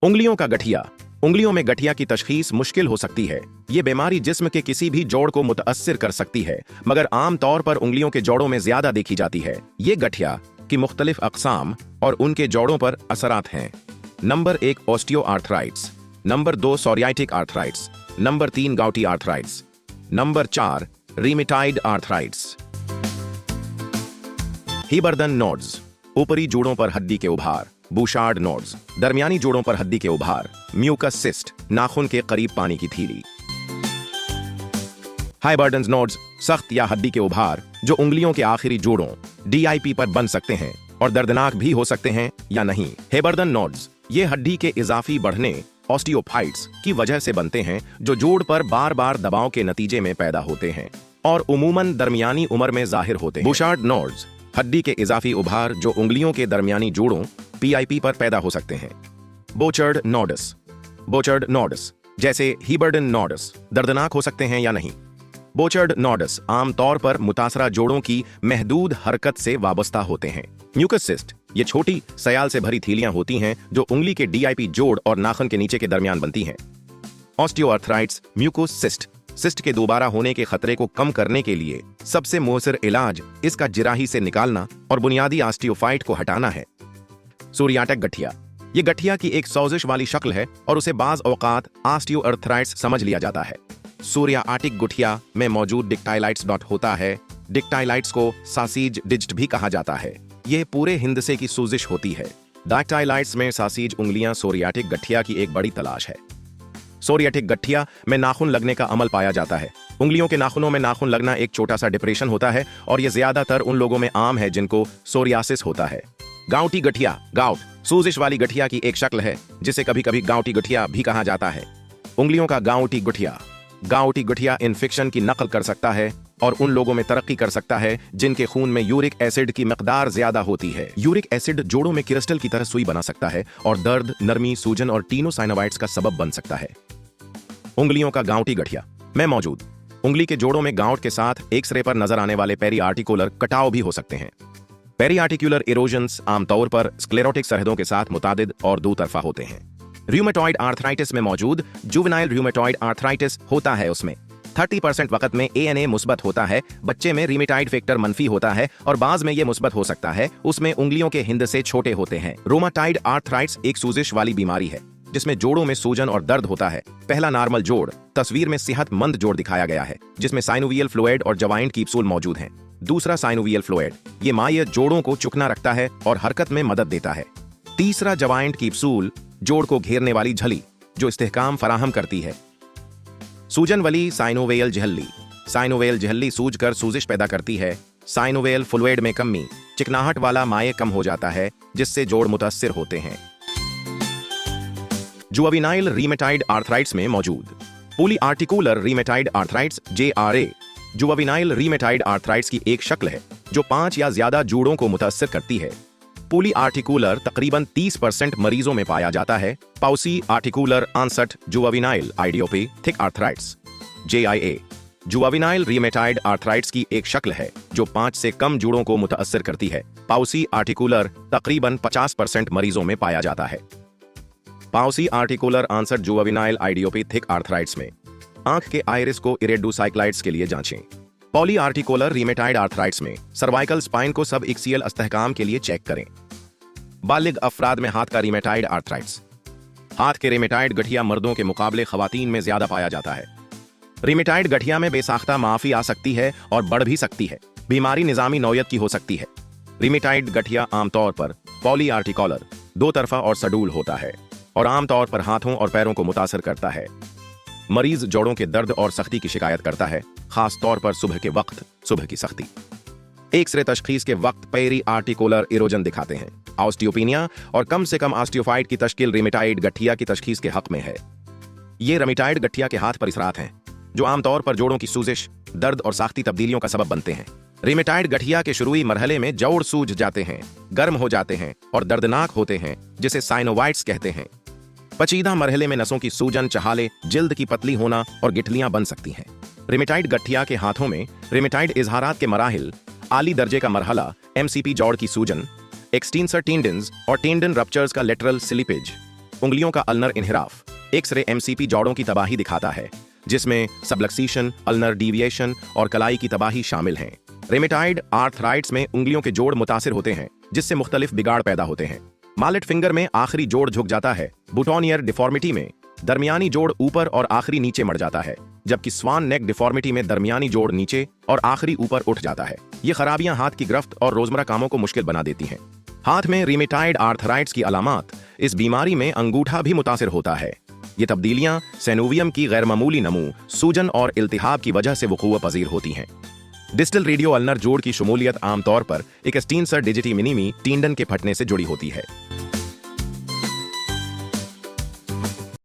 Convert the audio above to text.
उंगलियों का गठिया। उंगलियों में गठिया की तशखीस मुश्किल हो सकती है। ये बीमारी जिस्म के किसी भी जोड़ को मुतअस्सिर कर सकती है, मगर आम तौर पर उंगलियों के जोड़ों में ज्यादा देखी जाती है। ये गठिया की मुख्तलिफ अक़साम और उनके जोड़ों पर असरात हैं। Number 1 osteoarthritis, number 2 psoriatic arthritis, number 3 गाउटी arthritis, number 4 रीमेटाइड arthritis. हीबर्डन nodes, ऊपरी जोड़ों पर हड्डी के उभार। बूशार्ड नोड्स, दरमियानी जोड़ों पर हड्डी के उभार। म्यूकस सिस्ट, नाखून के करीब पानी की थैली। हाइबर्डन नोड्स, सख्त या हड्डी के उभार जो उंगलियों के आखिरी जोड़ों DIP पर बन सकते हैं और दर्दनाक भी हो सकते हैं या नहीं। हेबर्डन नोड्स ये हड्डी के इजाफी बढ़ने ऑस्टियोफाइट्स की वजह से बनते हैं जो जोड़ पर बार बार दबाव के नतीजे में पैदा होते हैं और उमूमन दरमियानी उम्र में जाहिर होते हैं। बूशार्ड नोड्स हड्डी के इजाफी उभार जो उंगलियों के दरमियानी जोड़ों PIP पर पैदा हो सकते हैं। बोचर्ड नोडस, बोचर्ड नोडस जैसे हीबर्डन नोडस दर्दनाक हो सकते हैं या नहीं। बोचर्ड नोडस आमतौर पर मुतासरा जोड़ों की महदूद हरकत से वाबस्ता होते हैं। म्यूकस सिस्ट ये छोटी सयाल से भरी थैलियां होती हैं जो उंगली के DIP जोड़ और नाखून के नीचे के दरमियान बनती हैं। ऑस्टियोआर्थराइटिस म्यूकोस सिस्ट के दोबारा होने के खतरे को कम करने के लिए सबसे मुअस्सर इलाज इसका जिराही से निकालना और बुनियादी ऑस्टियोफाइट को हटाना है। सोरियाटिक गठिया, ये गठिया की एक सोजिश वाली शक्ल है और उसे बाज औकात ऑस्टियोआर्थराइटिस समझ लिया जाता है। सोरियाटिक गठिया में मौजूद डिक्टाइलाइट्स डॉट होता है। डिक्टाइलाइट्स को सासीज डिजिट भी कहा जाता है। यह पूरे हिंदसे की सूजिश होती है। डाक्टाइलाइट्स में सासीज उंगलियां सोरियाटिक गठिया की एक बड़ी तलाश है। सोरियाटिक गठिया में नाखून लगने का अमल पाया जाता है। उंगलियों के नाखूनों में नाखून लगना एक छोटा सा डिप्रेशन होता है और यह ज्यादातर उन लोगों में आम है जिनको सोरियासिस होता है। गाउटी गठिया, गाउट सूजिश वाली गठिया की एक शक्ल है जिसे कभी कभी गाउटी गठिया भी कहा जाता है। उंगलियों का गाउटी गठिया इन्फेक्शन की नकल कर सकता है और उन लोगों में तरक्की कर सकता है जिनके खून में यूरिक एसिड की मकदार ज्यादा होती है। यूरिक एसिड जोड़ों में क्रिस्टल की तरह सुई बना सकता है और दर्द, नरमी, सूजन और टीनोसाइनोवाइट्स का सबब बन सकता है। उंगलियों का गाउटी गठिया में मौजूद उंगली के जोड़ों में गाउट के साथ एक्सरे पर नजर आने वाले पेरीआर्टिकुलर कटाव भी हो सकते हैं। पेरीआर्टिकुलर इरोजन्स आमतौर पर स्क्लेरोटिक सरहदों के साथ मुतादिद और दो तरफा होते हैं। र्यूमेटॉइड आर्थराइटिस में मौजूद जुवेनाइल र्यूमेटॉइड आर्थराइटिस होता है, उसमें 30% वक्त में ANA मुस्बत होता है। बच्चे में रीमेटाइड फैक्टर मनफी होता है और बाज में यह मुस्बत हो सकता है। उसमें उंगलियों के हिंद से छोटे होते हैं। रोमाटाइड आर्थराइटिस एक सूजिश वाली बीमारी है जिसमें जोड़ों में सूजन और दर्द होता है। पहला नॉर्मल जोड़ तस्वीर में सेहतमंद जोड़ दिखाया गया है जिसमें साइनोवियल फ्लूइड और जवाइंट कैप्सूल मौजूद हैं। दूसरा साइनोवियल फ्लूइड ये माय जोड़ों को चुकना रखता है और हरकत में मदद देता है। तीसरा जवाइंट कैप्सूल जोड़ को घेरने वाली झली जो इस्तेहकाम फराहम करती है। सूजन वाली साइनोवियल झिल्ली सूज कर सूजिश पैदा करती है। साइनोवियल फ्लूइड में कमी, चिकनाहट वाला माय कम हो जाता है जिससे जोड़ मुतासिर होते हैं। जुवेनाइल रीमेटाइड आर्थराइटिस में मौजूद पॉलीआर्टिकुलर rheumatoid arthritis JRA juvenile rheumatoid arthritis की एक शक्ल है जो 5 या ज्यादा जोड़ों को मुतासिर करती है। पॉलीआर्टिकुलर तकरीबन 30% मरीजों में पाया जाता है। Pauciarticular onset juvenile idiopathic arthritis JIA juvenile rheumatoid arthritis की एक शक्ल है जो 5 से कम जोड़ों को मुतासिर करती है। पाउसी आर्टिकुलर तकरीबन 50% मरीजों में पाया जाता है। Pauciarticular onset juvenile idiopathic arthritis में आंख के आइरिस को इरेडोसाइक्लाइट्स के लिए जांचें। पॉलीआर्टिकुलर रीमेटाइड आर्थराइटिस में सर्वाइकल स्पाइन को सब एक्सियल इस्तेहकाम के लिए चेक करें। बालिग अफराद में हाथ का रीमेटाइड आर्थराइटिस। हाथ के रीमेटाइड गठिया मर्दों के मुकाबले खवातीन में ज्यादा पाया जाता है। रीमेटाइड गठिया में बेसाख्ता माफी आ सकती है और बढ़ भी सकती है। बीमारी निजामी नौयत की हो सकती है। रीमेटाइड गठिया आमतौर पर पॉलीआर्टिकुलर दो तरफा और सडूल होता है और आमतौर पर हाथों और पैरों को मुतासर करता है। मरीज जोड़ों के दर्द और सख्ती की शिकायत करता है, खास तौर पर सुबह के वक्त सुबह की सख्ती। एक्सरे तशखीस के वक्त पेरीआर्टिकुलर इरोजन दिखाते हैं। ऑस्टियोपेनिया और कम से कम ऑस्टियोफाइट की तश्कील रीमेटाइड गठिया की तशखीस के हक में है। ये रीमेटाइड गठिया के हाथ पर इसरात हैं जो आमतौर पर जोड़ों की सूजिश, दर्द और साख्ती तब्दीलियों का सबब बनते हैं। रीमेटाइड गठिया के शुरुई मरहले में जोड़ सूज जाते हैं, गर्म हो जाते हैं और दर्दनाक होते हैं जिसे साइनोवाइट्स कहते हैं। पचीदा मरहले में नसों की सूजन, चहाले, जिल्द की पतली होना और गिठलियां बन सकती हैं। रीमेटाइड गठिया के हाथों में रीमेटाइड इजहारात के मराहिल आली दर्जे का मरहला MCP जोड़ की सूजन, एक्सटेंसर टेंडन्स और टेंडन रप्चर्स का लेटरल स्लिपेज, उंगलियों का अल्नर इन्हिराफ। एक्सरे एमसीपी जोड़ों की तबाही दिखाता है, जिसमें सबलक्सेशन, अल्नर डीविएशन और कलाई की तबाही शामिल हैं। रेमेटाइड आर्थराइट्स में उंगलियों के जोड़ मुतासिर होते हैं, जिससे मुख्तलिफ बिगाड़ पैदा होते हैं। मालेट फिंगर में आखिरी जोड़ झुक जाता है। बुटोनियर डिफॉर्मिटी में दरमियानी जोड़ ऊपर और आखिरी नीचे मर जाता है, जबकि स्वान नेक डिफॉर्मिटी में दरमियानी जोड़ नीचे और आखिरी ऊपर उठ जाता है। ये खराबियां हाथ की गिरफ्त और रोजमर्रा कामों को मुश्किल बना देती हैं। हाथ में रिमेटाइड आर्थराइट्स की अलामात। इस बीमारी में अंगूठा भी मुतासिर होता है। ये तब्दीलियां सेनोवियम की गैरमामूली नमू, सूजन और इल्तिहाब की वजह से वक़ूअ पजीर होती हैं। डिस्टल रेडियो अल्नर जोड़ की शमूलियत आमतौर पर एक स्टीनसर डिजिटी मिनिमी टींडन के फटने से जुड़ी होती है।